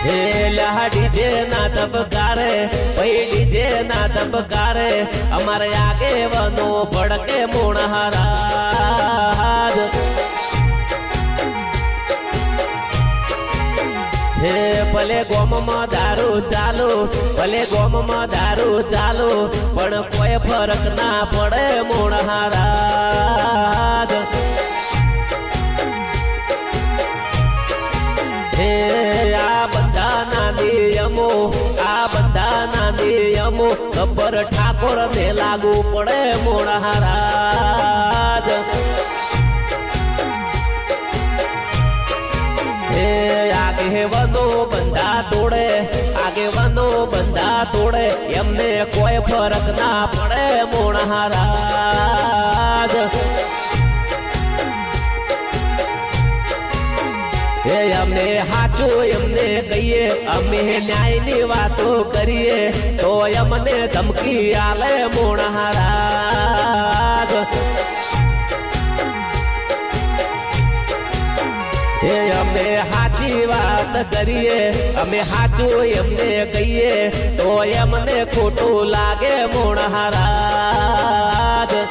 हे लहा डीजे ना दबकारे भाई डीजे ना दबकारे हमारे आगे वनो भड़के मोणहाराज हे भले गोम में दारू चालू भले गोम में दारू चालू पण कोई फरक ना पड़े मोणहाराज हे आ बंधा नियमो गब्बर ठाकुर ने लागू पड़े मोणहाराज हे आगे वनो बंधा तोड़े एमने कोई फरक ना पड़े मोणहाराज अमे हाचो एमने कहिए अमे न्याय नी वातो करिए तो अमने धमकी आले मोणहाराज अमे हाची बात करिए अमे हाचो एमने कहिए तो एमने खोटू लागे मोणहाराज।